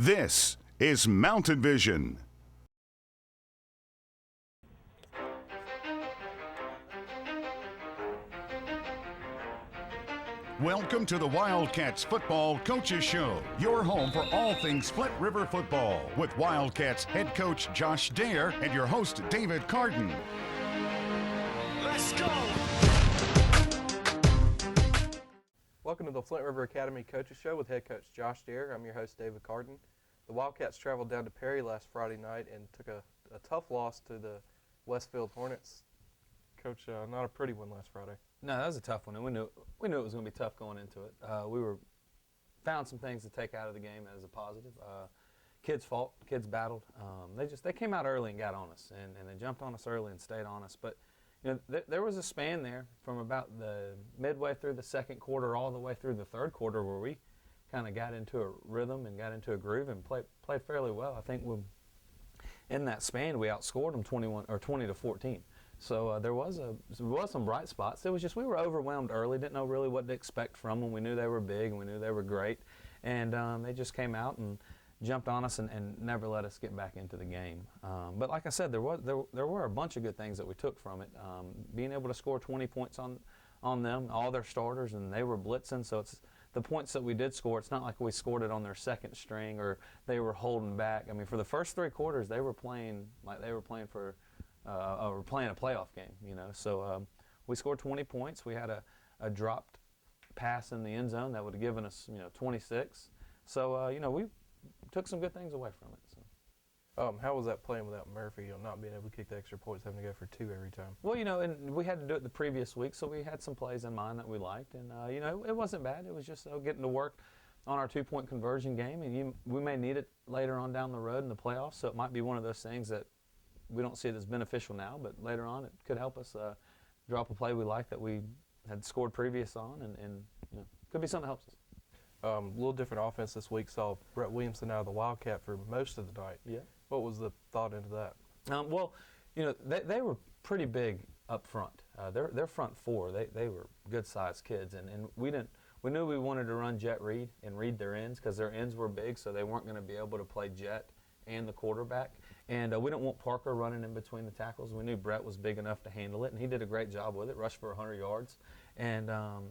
This is Mountain Vision. Welcome to the Wildcats Football Coaches Show, your home for all things Flint River football, with Wildcats head coach Josh Dare and your host David Carden. Let's go! Welcome to the Flint River Academy Coaches Show with head coach Josh Dare. I'm your host David Carden. The Wildcats traveled down to Perry last Friday night and took a tough loss to the Westfield Hornets. Coach, not a pretty one last Friday. No, that was a tough one, and we knew it was going to be tough going into it. We found some things to take out of the game as a positive. Kids fought, kids battled. They came out early and got on us, and they jumped on us early and stayed on us. But there was a span there from about the midway through the second quarter all the way through the third quarter where we kind of got into a rhythm and got into a groove and played fairly well. I think in that span we outscored them 20-14. So there was some bright spots. It was just we were overwhelmed early, didn't know really what to expect from them. We knew they were big and we knew they were great, and they just came out and jumped on us and never let us get back into the game. But like I said, there were a bunch of good things that we took from it. Being able to score 20 points on them, all their starters, and they were blitzing. So it's the points that we did score. It's not like we scored it on their second string or they were holding back. I mean, for the first three quarters, they were playing like they were playing for. We're playing a playoff game, So we scored 20 points. We had a dropped pass in the end zone that would have given us, 26. So, we took some good things away from it. So. How was that playing without Murphy, not being able to kick the extra points, having to go for two every time? Well, and we had to do it the previous week, so we had some plays in mind that we liked. And, it wasn't bad. It was just getting to work on our two-point conversion game. And we may need it later on down the road in the playoffs, so it might be one of those things that we don't see it as beneficial now, but later on it could help us drop a play we like that we had scored previous on, and could be something that helps us. A little different offense this week. Saw Brett Williamson out of the Wildcat for most of the night. Yeah. What was the thought into that? Well, they were pretty big up front. Their front four, they were good-sized kids, and we knew we wanted to run jet read and read their ends because their ends were big, so they weren't going to be able to play jet and the quarterback. And we didn't want Parker running in between the tackles. We knew Brett was big enough to handle it, and he did a great job with it, rushed for 100 yards. And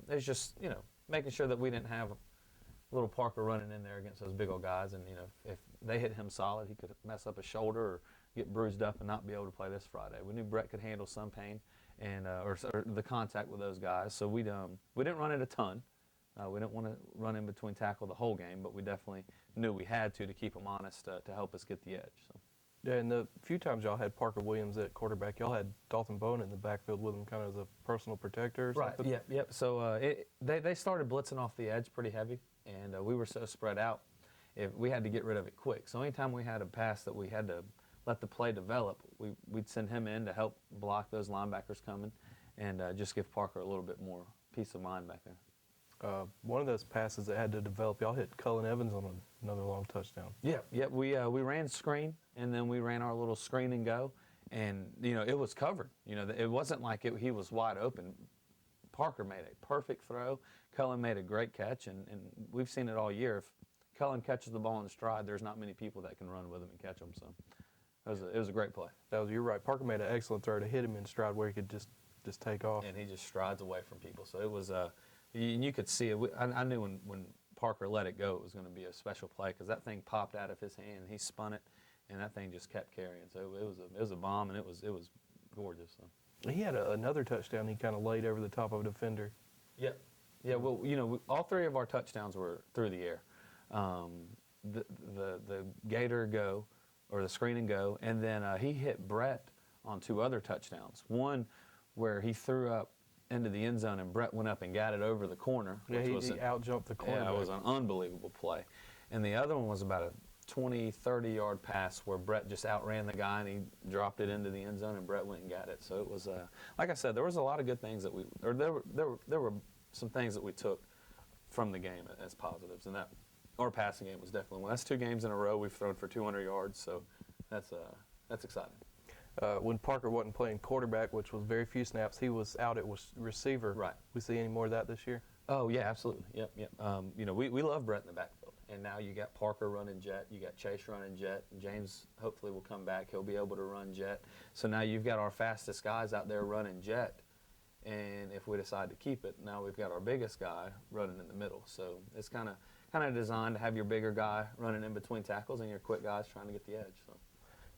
it was just, making sure that we didn't have little Parker running in there against those big old guys. And, if they hit him solid, he could mess up his shoulder or get bruised up and not be able to play this Friday. We knew Brett could handle some pain and or the contact with those guys. So we didn't run it a ton. We didn't want to run in between tackle the whole game, but we definitely knew we had to keep them honest to help us get the edge. So. Yeah, and the few times y'all had Parker Williams at quarterback, y'all had Dalton Bowen in the backfield with him kind of as a personal protector or something? Right, yep. So they started blitzing off the edge pretty heavy, and we were so spread out, we had to get rid of it quick. So anytime we had a pass that we had to let the play develop, we'd send him in to help block those linebackers coming and just give Parker a little bit more peace of mind back there. One of those passes that had to develop, y'all hit Cullen Evans on another long touchdown. Yeah. We ran screen, and then we ran our little screen and go, and it was covered. It wasn't like he was wide open. Parker made a perfect throw. Cullen made a great catch, and we've seen it all year. If Cullen catches the ball in stride, there's not many people that can run with him and catch him. So it was a great play. You're right. Parker made an excellent throw to hit him in stride where he could just take off. And he just strides away from people. So it was and you could see it. I knew when Parker let it go, it was going to be a special play because that thing popped out of his hand. He spun it, and that thing just kept carrying. So it was a bomb, and it was gorgeous. So. He had another touchdown. He kind of laid over the top of a defender. Yeah. Well, all three of our touchdowns were through the air. The Gator go, or the screen and go, and then he hit Brett on two other touchdowns. One where he threw up into the end zone, and Brett went up and got it over the corner. Yeah, he out-jumped the corner. Yeah, it was an unbelievable play. And the other one was about a 20, 30-yard pass where Brett just outran the guy, and he dropped it into the end zone, and Brett went and got it. So it was, like I said, there was a lot of good things that there were some things that we took from the game as positives, and that our passing game was definitely one. That's 2 games in a row we've thrown for 200 yards, so that's exciting. When Parker wasn't playing quarterback, which was very few snaps, he was out at receiver. Right. We see any more of that this year? Oh, yeah, absolutely. Yep. We love Brett in the backfield. and now you got Parker running jet, you got Chase running jet, James hopefully will come back, he'll be able to run jet. So now you've got our fastest guys out there running jet, and if we decide to keep it, now we've got our biggest guy running in the middle. So it's kind of designed to have your bigger guy running in between tackles and your quick guys trying to get the edge. So.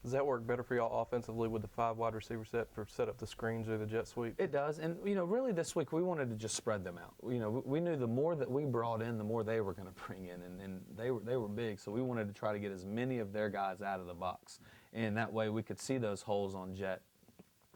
Does that work better for y'all offensively with the 5 wide receiver set for set up the screens or the jet sweep? It does, and really this week we wanted to just spread them out. We knew the more that we brought in, the more they were going to bring in, and they were big, so we wanted to try to get as many of their guys out of the box, and that way we could see those holes on jet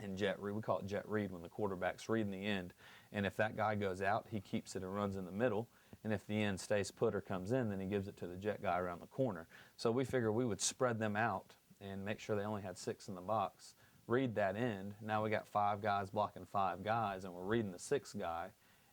and jet read. We call it jet read when the quarterback's reading the end, and if that guy goes out, he keeps it and runs in the middle, and if the end stays put or comes in, then he gives it to the jet guy around the corner. So we figured we would spread them out and make sure they only had 6 in the box, read that end. Now we got 5 guys blocking 5 guys, and we're reading the 6th guy.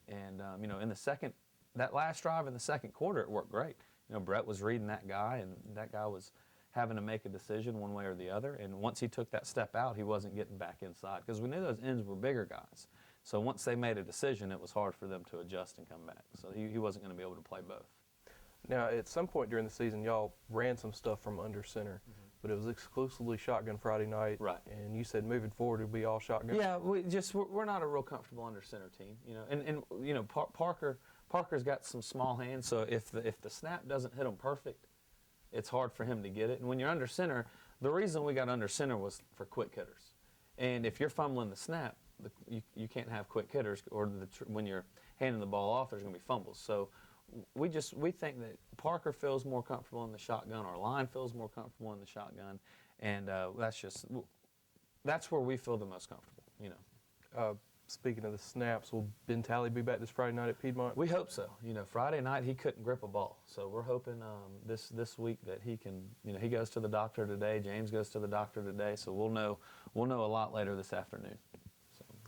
And, in that last drive in the second quarter, it worked great. Brett was reading that guy, and that guy was having to make a decision one way or the other. And once he took that step out, he wasn't getting back inside because we knew those ends were bigger guys. So once they made a decision, it was hard for them to adjust and come back. So he wasn't going to be able to play both. Now, at some point during the season, y'all ran some stuff from under center. But it was exclusively shotgun Friday night. Right. And you said moving forward it'll be all shotgun. Yeah, we're not a real comfortable under center team, and Parker's got some small hands, so if the snap doesn't hit him perfect, it's hard for him to get it. And when you're under center, the reason we got under center was for quick hitters. And if you're fumbling the snap, you can't have quick hitters, or when you're handing the ball off, there's going to be fumbles. So we think that Parker feels more comfortable in the shotgun, our line feels more comfortable in the shotgun, and that's where we feel the most comfortable. Speaking of the snaps, will Ben Talley be back this Friday night at Piedmont? We hope so. Friday night he couldn't grip a ball, so we're hoping this week that he can. He goes to the doctor today. James goes to the doctor today, so we'll know a lot later this afternoon.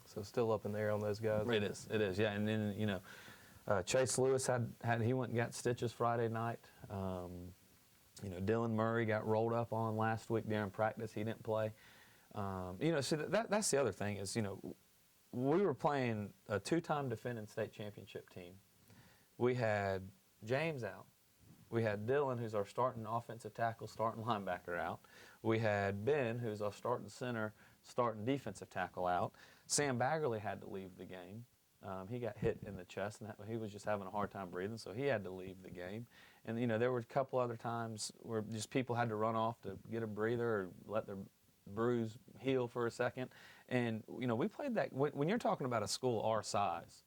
So still up in the air on those guys. It is, yeah. And then Chase Lewis he went and got stitches Friday night. Dylan Murray got rolled up on last week during practice. He didn't play. See that's the other thing is we were playing a 2-time defending state championship team. We had James out. We had Dylan, who's our starting offensive tackle, starting linebacker, out. We had Ben, who's our starting center, starting defensive tackle, out. Sam Baggerly had to leave the game. He got hit in the chest, and he was just having a hard time breathing, so he had to leave the game. And, there were a couple other times where just people had to run off to get a breather or let their bruise heal for a second. And, we played that. When you're talking about a school our size,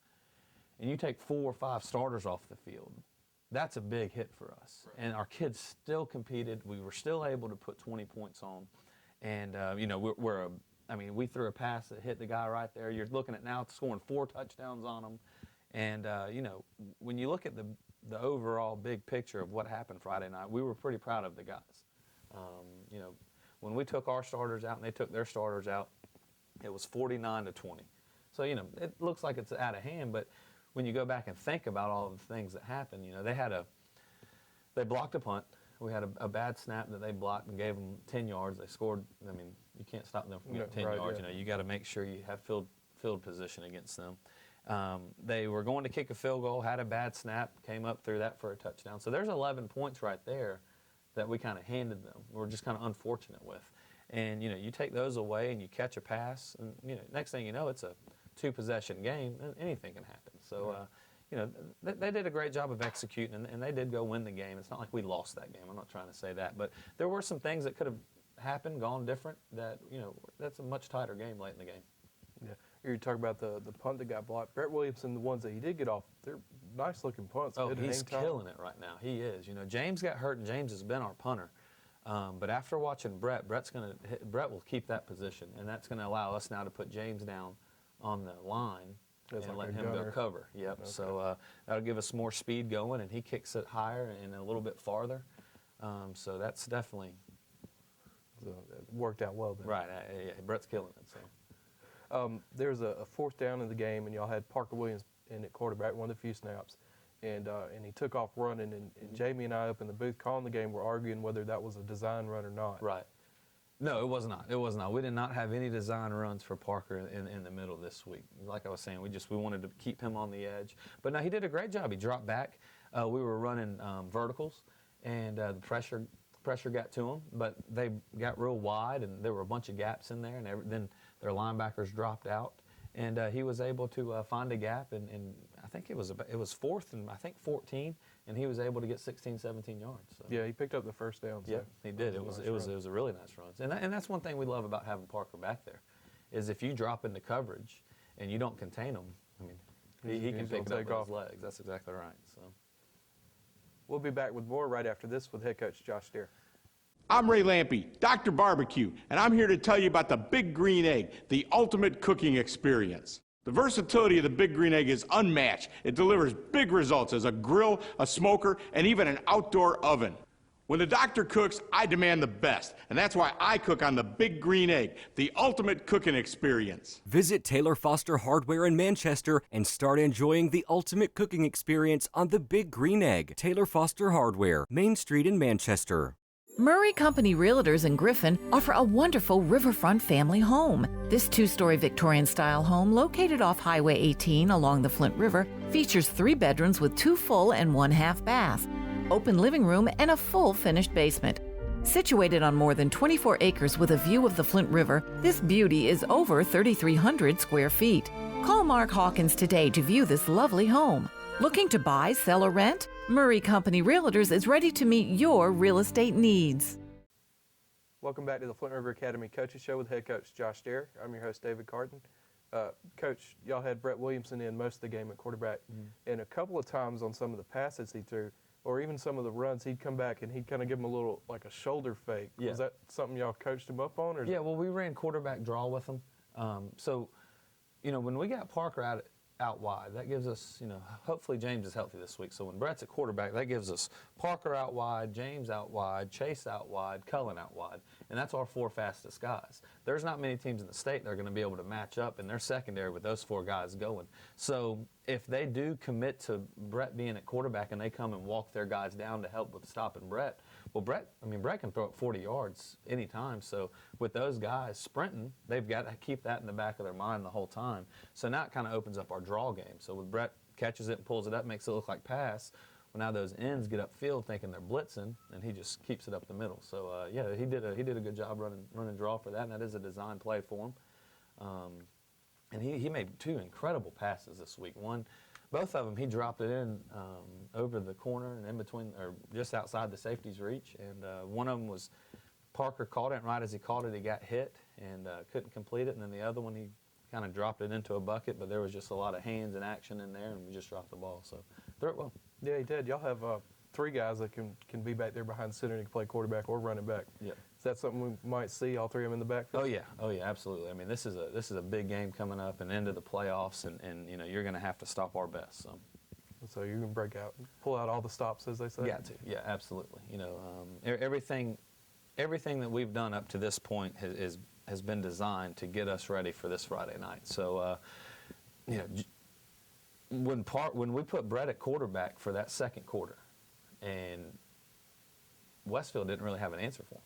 and you take 4 or 5 starters off the field, that's a big hit for us. Right. And our kids still competed. We were still able to put 20 points on. And, we threw a pass that hit the guy right there. You're looking at now scoring 4 touchdowns on them. And, when you look at the overall big picture of what happened Friday night, we were pretty proud of the guys. When we took our starters out and they took their starters out, it was 49-20. So, it looks like it's out of hand, but when you go back and think about all of the things that happened, they blocked a punt. We had a bad snap that they blocked and gave them 10 yards. They scored. You can't stop them from getting 10 yards. Yeah. You got to make sure you have field position against them. They were going to kick a field goal, had a bad snap, came up through that for a touchdown. So there's 11 points right there that we kind of handed them. We're just kind of unfortunate with. And, you take those away and you catch a pass, and, next thing you know, it's a 2-possession game, and anything can happen. So, they did a great job of executing, and they did go win the game. It's not like we lost that game. I'm not trying to say that. But there were some things that could have happened, gone different, that, that's a much tighter game late in the game. Yeah. You're talking about the punt that got blocked. Brett Williamson, the ones that he did get off, they're nice-looking punts. Oh, he's killing it right now. He is. James got hurt, and James has been our punter. But after watching Brett will keep that position, and that's going to allow us now to put James down on the line and let him go cover. Yep. Okay. So that'll give us more speed going, and he kicks it higher and a little bit farther. So that's definitely it worked out well then. Right. Yeah, Brett's killing it. So there's a 4th down in the game, and y'all had Parker Williams in at quarterback, one of the few snaps. And he took off running, and Jamie and I up in the booth calling the game were arguing whether that was a design run or not. Right. No, it was not. It was not. We did not have any design runs for Parker in the middle this week. Like I was saying, we wanted to keep him on the edge. But no, he did a great job. He dropped back. We were running verticals, and the pressure got to them, but they got real wide, and there were a bunch of gaps in there, and then their linebackers dropped out, and he was able to find a gap, and I think it was fourth and I think 14, and he was able to get 16, 17 yards. So. Yeah, he picked up the first down. So yeah, he did. It was a really nice run, and that's one thing we love about having Parker back there, is if you drop into coverage and you don't contain him, I mean, he can pick it up with his legs. That's exactly right. So. We'll be back with more right after this with head coach Josh Deere. I'm Ray Lampe, Dr. Barbecue, and I'm here to tell you about the Big Green Egg, the ultimate cooking experience. The versatility of the Big Green Egg is unmatched. It delivers big results as a grill, a smoker, and even an outdoor oven. When the doctor cooks, I demand the best, and that's why I cook on the Big Green Egg, the ultimate cooking experience. Visit Taylor Foster Hardware in Manchester and start enjoying the ultimate cooking experience on the Big Green Egg. Taylor Foster Hardware, Main Street in Manchester. Murray Company Realtors in Griffin offer a wonderful riverfront family home. This two-story Victorian-style home located off Highway 18 along the Flint River features 3 bedrooms with 2 full and 1 half bath, open living room, and a full finished basement. Situated on more than 24 acres with a view of the Flint River, this beauty is over 3,300 square feet. Call Mark Hawkins today to view this lovely home. Looking to buy, sell, or rent? Murray Company Realtors is ready to meet your real estate needs. Welcome back to the Flint River Academy Coaches Show with head coach Josh Deere. I'm your host, David Carden. Coach, y'all had Brett Williamson in most of the game at quarterback, and a couple of times on some of the passes he threw, or even some of the runs, he'd come back and he'd kind of give him a little, like a shoulder fake. Yeah. Was that something y'all coached him up on? Or Yeah, well, we ran quarterback draw with him. So, when we got Parker out wide, that gives us, hopefully James is healthy this week. So when Brett's at quarterback, that gives us Parker out wide, James out wide, Chase out wide, Cullen out wide. And that's our 4 fastest guys. There's not many teams in the state that are going to be able to match up in their secondary with those 4 guys going. So if they do commit to Brett being at quarterback and they come and walk their guys down to help with stopping Brett, well, Brett can throw it 40 yards anytime. So with those guys sprinting, they've got to keep that in the back of their mind the whole time. So now it kind of opens up our draw game. So with Brett catches it and pulls it up, makes it look like pass. Well, now those ends get upfield thinking they're blitzing, and he just keeps it up the middle. So yeah, he did a good job running draw for that, and that is a design play for him. And he made 2 incredible passes this week. Both of them, he dropped it in over the corner and in between, or just outside the safety's reach. And one of them was Parker caught it, and right as he caught it, he got hit and couldn't complete it. And then the other one, he kind of dropped it into a bucket, but there was just a lot of hands and action in there, and we just dropped the ball. So threw it well. Yeah, he did. Y'all have 3 guys that can be back there behind center and can play quarterback or running back. Yeah. Is that something we might see, all 3 of them in the backfield? Oh yeah, absolutely. I mean, this is a big game coming up and into the playoffs, and you're going to have to stop our best. So you're going to break out, pull out all the stops, as they say? Got to. Yeah, absolutely. Everything that we've done up to this point has been designed to get us ready for this Friday night. So, when we put Brett at quarterback for that second quarter, and Westfield didn't really have an answer for him.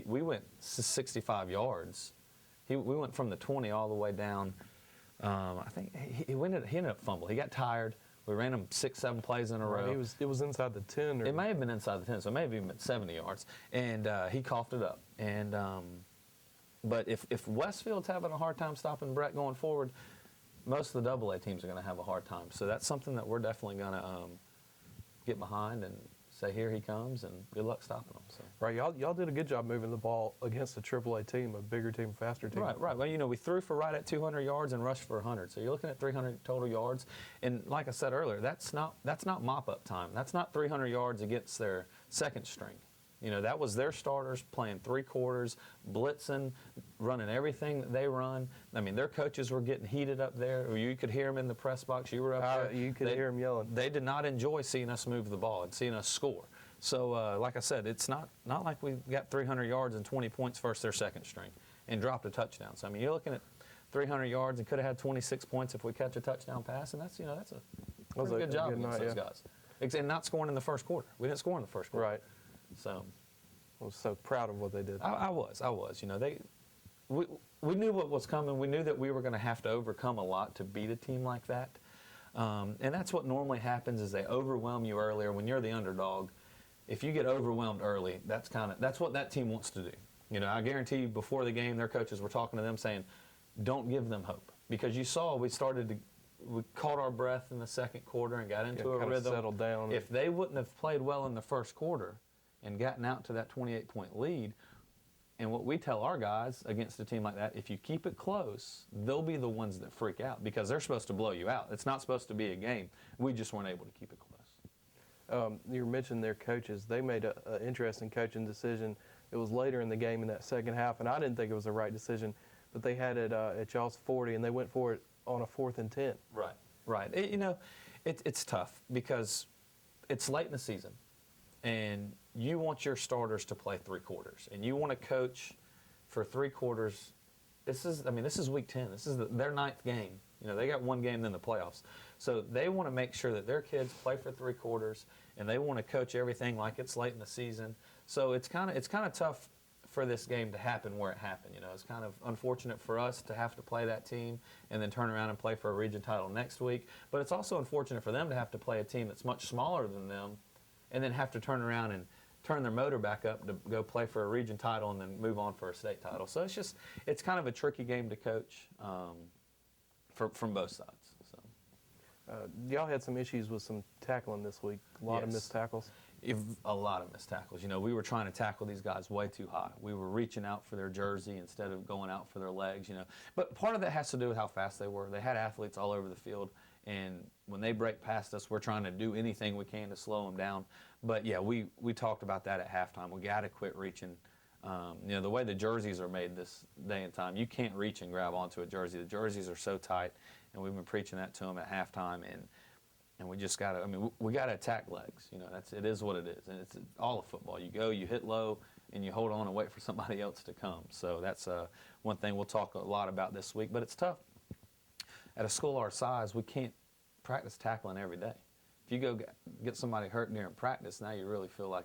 We went 65 yards. We went from the 20 all the way down. I think he ended up fumbling. He got tired. We ran him 6-7 plays in a row. It was inside the 10. It may have been inside the 10, so it may have even been 70 yards. And he coughed it up. And but if Westfield's having a hard time stopping Brett going forward, most of the AA teams are going to have a hard time. So that's something that we're definitely going to get behind and say, here he comes, and good luck stopping him. So. Right, y'all did a good job moving the ball against a AAA team, a bigger team, faster team. Right. Well, we threw for right at 200 yards and rushed for 100. So you're looking at 300 total yards. And like I said earlier, that's not mop-up time. That's not 300 yards against their second string. That was their starters playing 3 quarters, blitzing, running everything that they run. I mean, their coaches were getting heated up there. You could hear them in the press box. You were up there. You could hear them yelling. They did not enjoy seeing us move the ball and seeing us score. So, like I said, it's not like we got 300 yards and 20 points versus their second string and dropped a touchdown. So, I mean, you're looking at 300 yards and could have had 26 points if we catch a touchdown pass, and that's a pretty good job against those guys. And not scoring in the first quarter. We didn't score in the first quarter. Right. So I was so proud of what they did. I was. We knew what was coming. We knew that we were going to have to overcome a lot to beat a team like that. And that's what normally happens is they overwhelm you earlier when you're the underdog. if you get overwhelmed early, that's what that team wants to do. You know, I guarantee you before the game, their coaches were talking to them saying, don't give them hope. Because you saw we caught our breath in the second quarter and got into a rhythm. Settled down. If they wouldn't have played well in the first quarter and gotten out to that 28-point lead, and what we tell our guys against a team like that, if you keep it close, they'll be the ones that freak out because they're supposed to blow you out. It's not supposed to be a game. We just weren't able to keep it close. You mentioned their coaches. They made an interesting coaching decision. It was later in the game in that second half, and I didn't think it was the right decision, but they had it at y'all's 40, and they went for it on a 4th and 10. Right. It's tough because it's late in the season, and you want your starters to play 3 quarters, and you want to coach for 3 quarters. This is week 10. This is their 9th game. You know, they got 1 game in the playoffs. So they want to make sure that their kids play for 3 quarters, and they want to coach everything like it's late in the season. So it's kind of tough for this game to happen where it happened. You know, it's kind of unfortunate for us to have to play that team and then turn around and play for a region title next week. But it's also unfortunate for them to have to play a team that's much smaller than them and then have to turn around and turn their motor back up to go play for a region title and then move on for a state title. So it's kind of a tricky game to coach from both sides. So. Y'all had some issues with some tackling this week. A lot of missed tackles. A lot of missed tackles. You know, we were trying to tackle these guys way too high. We were reaching out for their jersey instead of going out for their legs, you know. But part of that has to do with how fast they were. They had athletes all over the field, and when they break past us, we're trying to do anything we can to slow them down. But, yeah, we talked about that at halftime. We got to quit reaching. You know, the way the jerseys are made this day and time, you can't reach and grab onto a jersey. The jerseys are so tight, and we've been preaching that to them at halftime, and we just got to, we got to attack legs. You know, it is what it is. And it's all of football. You go, you hit low, and you hold on and wait for somebody else to come. So that's one thing we'll talk a lot about this week. But it's tough. At a school our size, we can't practice tackling every day. If you go get somebody hurt during practice, now you really feel like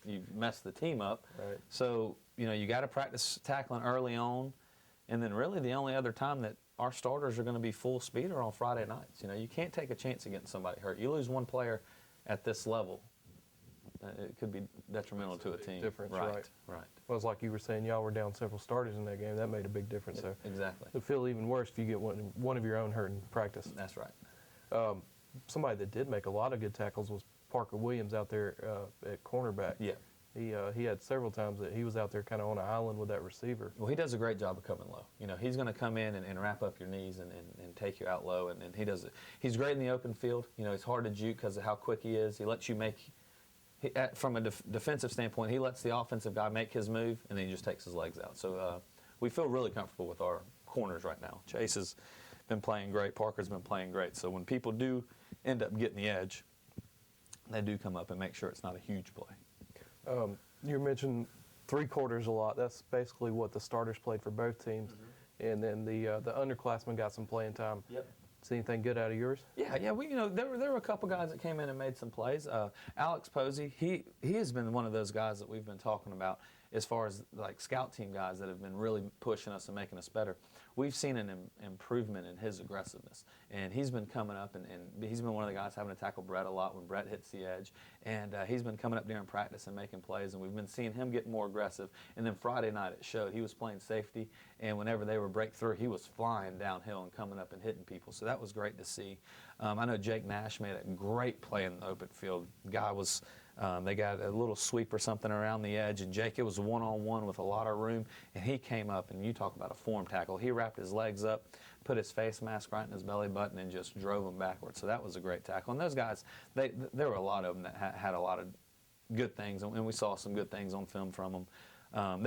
you've messed the team up. Right. So, you know, you got to practice tackling early on. And then really the only other time that our starters are going to be full speed are on Friday nights. You know, you can't take a chance of getting somebody hurt. You lose one player at this level, it could be detrimental to a team. Difference, right. Well, it's like you were saying, y'all were down several starters in that game. That made a big difference. So exactly. it'll feel even worse if you get one of your own hurt in practice. That's right. Somebody that did make a lot of good tackles was Parker Williams out there at cornerback. Yeah. He had several times that he was out there kind of on an island with that receiver. Well, he does a great job of coming low. You know, he's going to come in and wrap up your knees and take you out low, and he does it. He's great in the open field. You know, he's hard to juke because of how quick he is. He lets you from a defensive standpoint, he lets the offensive guy make his move, and then he just takes his legs out. So we feel really comfortable with our corners right now. Chase has been playing great. Parker's been playing great. So when people do end up getting the edge, they do come up and make sure it's not a huge play. You mentioned 3 quarters a lot. That's basically what the starters played for both teams. Mm-hmm. And then the underclassmen got some playing time. Yep. See anything good out of yours? Yeah. We, there were a couple guys that came in and made some plays. Alex Posey, he has been one of those guys that we've been talking about as far as like scout team guys that have been really pushing us and making us better. We've seen an improvement in his aggressiveness, and he's been coming up, and he's been one of the guys having to tackle Brett a lot when Brett hits the edge, and he's been coming up during practice and making plays, and we've been seeing him get more aggressive. And then Friday night it showed. He was playing safety, and whenever they were break through, he was flying downhill and coming up and hitting people, so that was great to see. I know Jake Nash made a great play in the open field. Guy was they got a little sweep or something around the edge, and Jake, it was one-on-one with a lot of room, and he came up, and you talk about a form tackle. He wrapped his legs up, put his face mask right in his belly button, and just drove him backwards. So that was a great tackle. And those guys, there were a lot of them that had a lot of good things, and we saw some good things on film from them.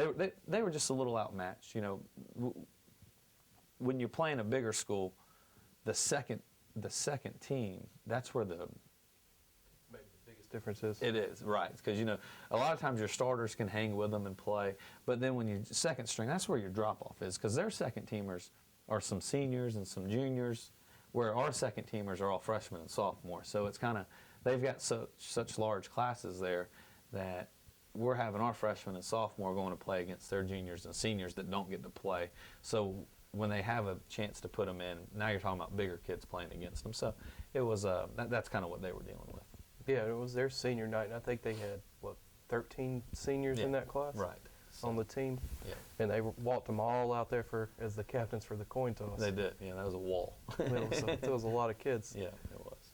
They were just a little outmatched. You know, when you're playing a bigger school, the second team, that's where the differences. It is, right, because, you know, a lot of times your starters can hang with them and play, but then when you second string, that's where your drop-off is, because their second teamers are some seniors and some juniors, where our second teamers are all freshmen and sophomores. So it's kind of, they've got such large classes there that we're having our freshmen and sophomore going to play against their juniors and seniors that don't get to play. So when they have a chance to put them in, now you're talking about bigger kids playing against them. So it was that's kind of what they were dealing with. Yeah, it was their senior night, and I think they had, 13 seniors in that class. Right. So, on the team. Yeah. And they walked them all out there as the captains for the coin toss. They did. Yeah, that was a wall. It was a lot of kids. Yeah, it was.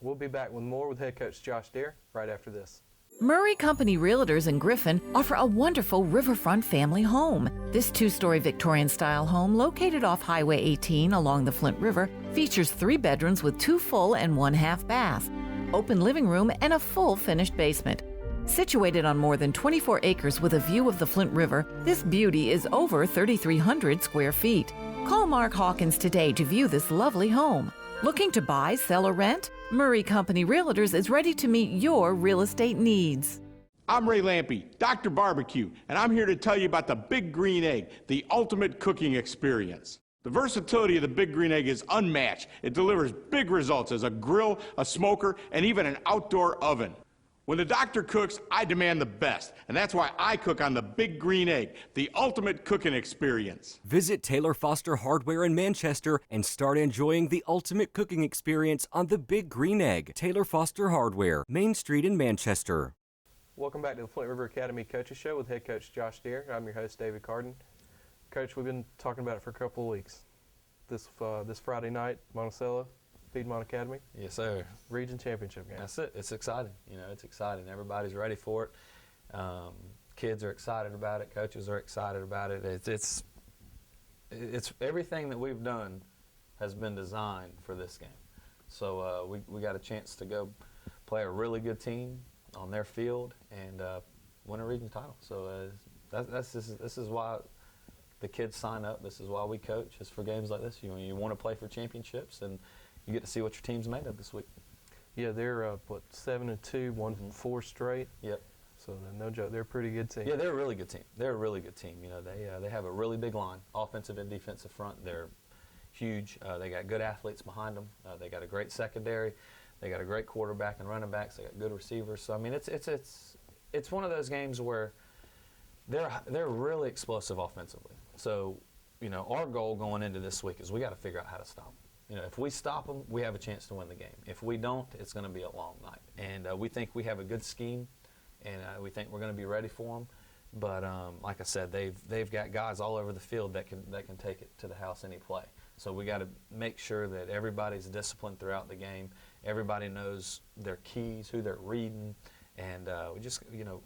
We'll be back with more with head coach Josh Dare right after this. Murray Company Realtors in Griffin offer a wonderful riverfront family home. This two-story Victorian-style home located off Highway 18 along the Flint River features 3 bedrooms with 2 full and 1 half bath, open living room, and a full finished basement. Situated on more than 24 acres with a view of the Flint River, this beauty is over 3,300 square feet. Call Mark Hawkins today to view this lovely home. Looking to buy, sell, or rent? Murray Company Realtors is ready to meet your real estate needs. I'm Ray Lampe, Dr. Barbecue, and I'm here to tell you about the Big Green Egg, the ultimate cooking experience. The versatility of the Big Green Egg is unmatched. It delivers big results as a grill, a smoker, and even an outdoor oven. When the doctor cooks, I demand the best, and that's why I cook on the Big Green Egg, the ultimate cooking experience. Visit Taylor Foster Hardware in Manchester and start enjoying the ultimate cooking experience on the Big Green Egg. Taylor Foster Hardware, Main Street in Manchester. Welcome back to the Flint River Academy Coaches Show with head coach Josh Dare. I'm your host, David Carden. Coach, we've been talking about it for a couple of weeks. This Friday night, Monticello, Piedmont Academy. Yes, sir. Region championship game. That's it. It's exciting. It's exciting. Everybody's ready for it. Kids are excited about it. Coaches are excited about it. It's everything that we've done has been designed for this game. So we got a chance to go play a really good team on their field and win a region title. So this is why the kids sign up. This is why we coach, is for games like this. You want to play for championships, and you get to see what your team's made of this week. Yeah, they're 7-2, won 4 straight. Yep. So no joke, they're a pretty good team. Yeah, they're a really good team. They're a really good team. They have a really big line, offensive and defensive front. They're huge. They got good athletes behind them. They got a great secondary. They got a great quarterback and running backs. They got good receivers. So I mean, it's one of those games where they're really explosive offensively. So our goal going into this week is we got to figure out how to stop them. If we stop them, we have a chance to win the game. If we don't, it's going to be a long night. And we think we have a good scheme, and we think we're going to be ready for them. But like I said, they've got guys all over the field that can take it to the house any play. So we got to make sure that everybody's disciplined throughout the game. Everybody knows their keys, who they're reading, and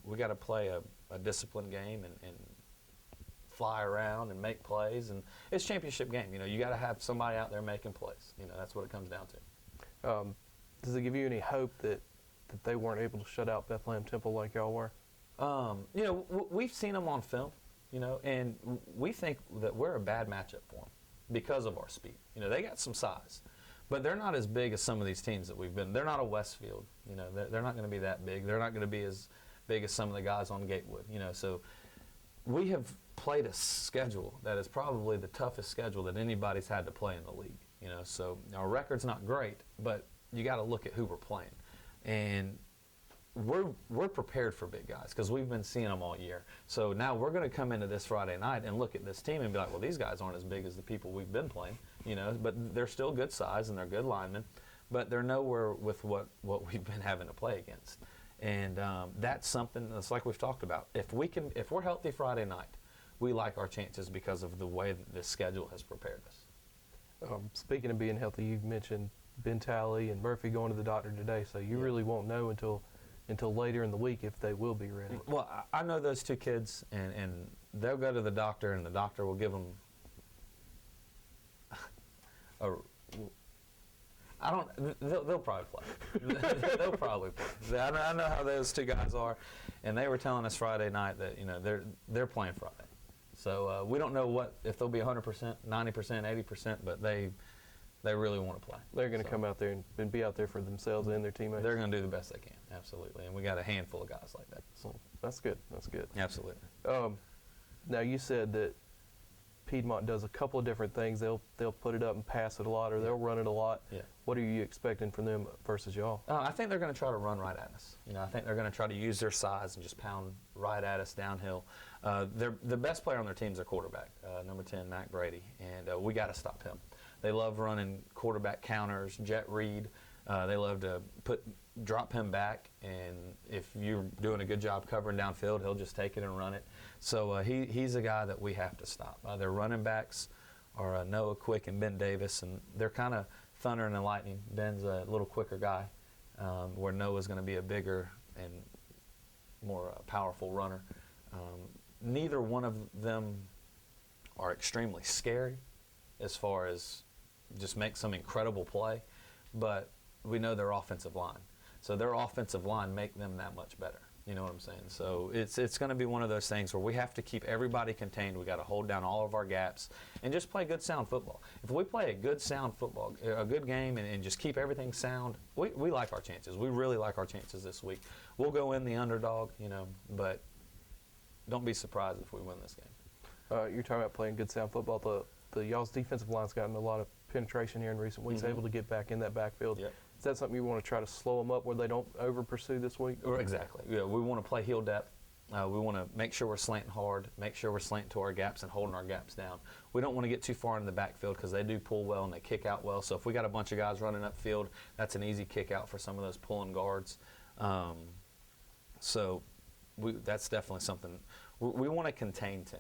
we got to play a disciplined game and fly around and make plays, and it's a championship game. You got to have somebody out there making plays. That's what it comes down to. Does it give you any hope that they weren't able to shut out Bethlehem Temple like y'all were? We've seen them on film, and we think that we're a bad matchup for them because of our speed. They got some size, but they're not as big as some of these teams that we've been. They're not a Westfield. They're not going to be that big. They're not going to be as big as some of the guys on Gatewood. So we have played a schedule that is probably the toughest schedule that anybody's had to play in the league. So our record's not great, but you got to look at who we're playing, and we're prepared for big guys because we've been seeing them all year. So now we're going to come into this Friday night and look at this team and be like, well, these guys aren't as big as the people we've been playing, but they're still good size and they're good linemen, but they're nowhere with what we've been having to play against. And that's something that's like we've talked about. If we're healthy Friday night, we like our chances because of the way that this schedule has prepared us. Speaking of being healthy, you mentioned Ben Talley and Murphy going to the doctor today, so you really won't know until later in the week if they will be ready. Well, I know those two kids, and they'll go to the doctor, and the doctor will give them they'll probably play. They'll probably play. I know how those two guys are, and they were telling us Friday night that they're playing Friday. So we don't know if they'll be 100%, 90%, 80%, but they really want to play. They're going to come out there and be out there for themselves and their teammates. They're going to do the best they can, absolutely. And we got a handful of guys like that. So that's good. That's good. Absolutely. Now you said that Piedmont does a couple of different things. They'll put it up and pass it a lot, or they'll run it a lot. Yeah. What are you expecting from them versus y'all? I think they're going to try to run right at us. I think they're going to try to use their size and just pound right at us downhill. The best player on their team is their quarterback, number 10, Mac Brady, and we got to stop him. They love running quarterback counters, jet read. They love to drop him back, and if you're doing a good job covering downfield, he'll just take it and run it. So he's a guy that we have to stop. Their running backs are Noah Quick and Ben Davis, and they're kind of thunder and lightning. Ben's a little quicker guy, where Noah's going to be a bigger and more powerful runner. Neither one of them are extremely scary as far as just make some incredible play, but we know their offensive line. So their offensive line make them that much better. You know what I'm saying? So it's going to be one of those things where we have to keep everybody contained. We got to hold down all of our gaps and just play good, sound football. If we play a good, sound football, a good game, and just keep everything sound, we like our chances. We really like our chances this week. We'll go in the underdog, but don't be surprised if we win this game. You're talking about playing good, sound football. The y'all's defensive line's gotten a lot of penetration here in recent weeks, able to get back in that backfield. Yep. Is that something you want to try to slow them up where they don't over-pursue this week? Exactly. Yeah, we want to play heel depth. We want to make sure we're slanting hard, make sure we're slanting to our gaps and holding our gaps down. We don't want to get too far in the backfield because they do pull well and they kick out well. So if we got a bunch of guys running upfield, that's an easy kick out for some of those pulling guards. That's definitely something. We want to contain 10.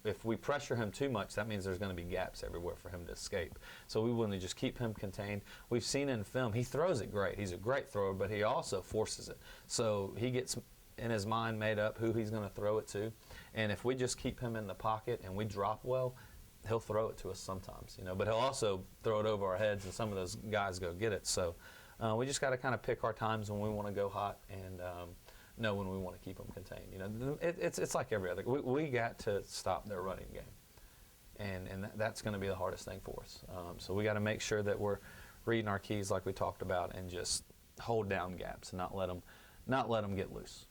If we pressure him too much, that means there's going to be gaps everywhere for him to escape. So we want to just keep him contained. We've seen in film, he throws it great. He's a great thrower, but he also forces it. So he gets in his mind made up who he's going to throw it to. And if we just keep him in the pocket and we drop well, he'll throw it to us sometimes, but he'll also throw it over our heads and some of those guys go get it. So we just got to kind of pick our times when we want to go hot and know when we want to keep them contained. It's like every other. We got to stop their running game, and that's going to be the hardest thing for us. So we got to make sure that we're reading our keys like we talked about, and just hold down gaps and not let them get loose.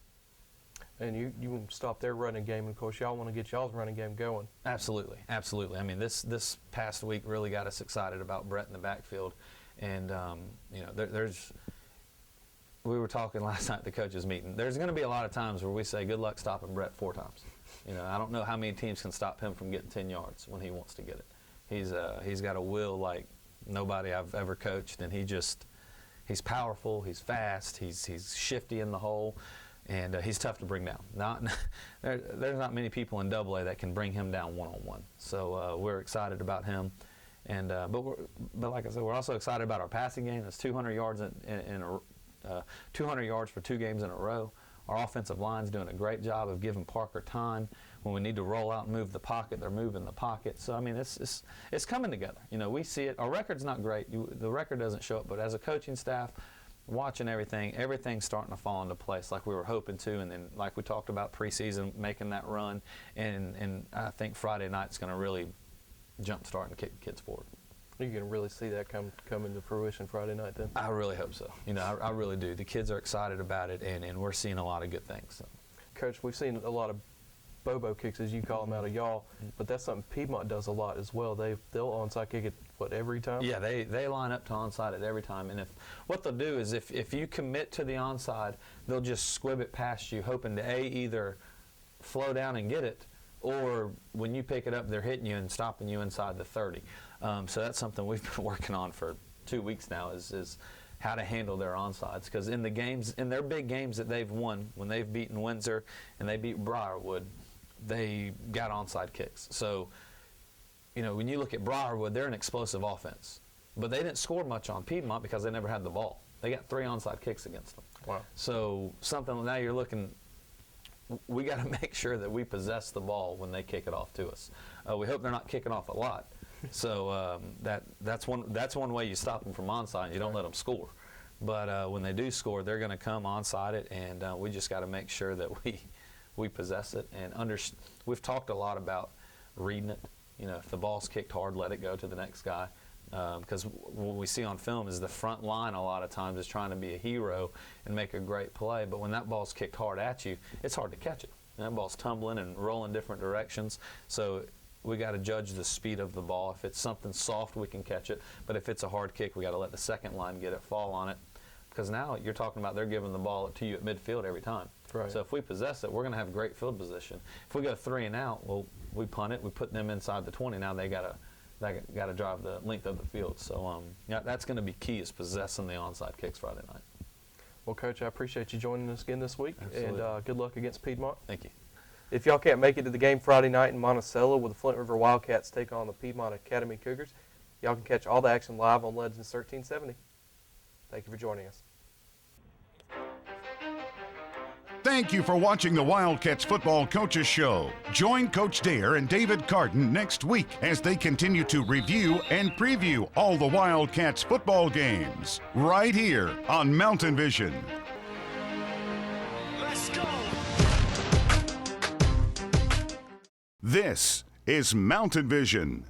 And you want to stop their running game, and of course y'all want to get y'all's running game going. Absolutely. I mean, this past week really got us excited about Brett in the backfield, and we were talking last night at the coaches meeting. There's going to be a lot of times where we say, good luck stopping Brett 4 times. I don't know how many teams can stop him from getting 10 yards when he wants to get it. He's got a will like nobody I've ever coached, and he's powerful, he's fast, he's shifty in the hole, and he's tough to bring down. There's not many people in AA that can bring him down one-on-one. So we're excited about him. And but like I said, we're also excited about our passing game. It's 200 yards 200 yards for 2 games in a row. Our offensive line's doing a great job of giving Parker time. When we need to roll out and move the pocket, they're moving the pocket. So, I mean, it's coming together. We see it. Our record's not great. The record doesn't show it, but as a coaching staff, watching everything's starting to fall into place like we were hoping to, and then like we talked about preseason, making that run. And I think Friday night's going to really jumpstart and kick the kids forward. You're going to really see that come into fruition Friday night then? I really hope so. I really do. The kids are excited about it, and we're seeing a lot of good things. So. Coach, we've seen a lot of Bobo kicks, as you call them, out of y'all, but that's something Piedmont does a lot as well. They'll onside kick it, every time? Yeah, they line up to onside it every time. And what they'll do is if you commit to the onside, they'll just squib it past you, hoping to either flow down and get it, or when you pick it up, they're hitting you and stopping you inside the 30. So that's something we've been working on for 2 weeks now is how to handle their onsides. Because in their big games that they've won, when they've beaten Windsor and they beat Briarwood, they got onside kicks. So, when you look at Briarwood, they're an explosive offense. But they didn't score much on Piedmont because they never had the ball. They got 3 onside kicks against them. Wow. So now you're looking, we got to make sure that we possess the ball when they kick it off to us. We hope they're not kicking off a lot. So that's one way you stop them from onside. You don't let them score. But when they do score, they're going to come onside it, and we just got to make sure that we possess it. And we've talked a lot about reading it. If the ball's kicked hard, let it go to the next guy. Because what we see on film is the front line a lot of times is trying to be a hero and make a great play. But when that ball's kicked hard at you, it's hard to catch it. And that ball's tumbling and rolling different directions. So we got to judge the speed of the ball. If it's something soft, we can catch it. But if it's a hard kick, we got to let the second line get it, fall on it. Because now you're talking about they're giving the ball to you at midfield every time. Right. So if we possess it, we're going to have great field position. If we go 3 and out, well, we punt it. We put them inside the 20. Now they got that got to drive the length of the field. So yeah, that's going to be key, is possessing the onside kicks Friday night. Well, Coach, I appreciate you joining us again this week, Absolutely. and good luck against Piedmont. Thank you. If y'all can't make it to the game Friday night in Monticello, where the Flint River Wildcats take on the Piedmont Academy Cougars, y'all can catch all the action live on Legends 1370. Thank you for joining us. Thank you for watching the Wildcats Football Coaches Show. Join Coach Dare and David Carden next week as they continue to review and preview all the Wildcats football games right here on Mountain Vision. Let's go! This is Mountain Vision.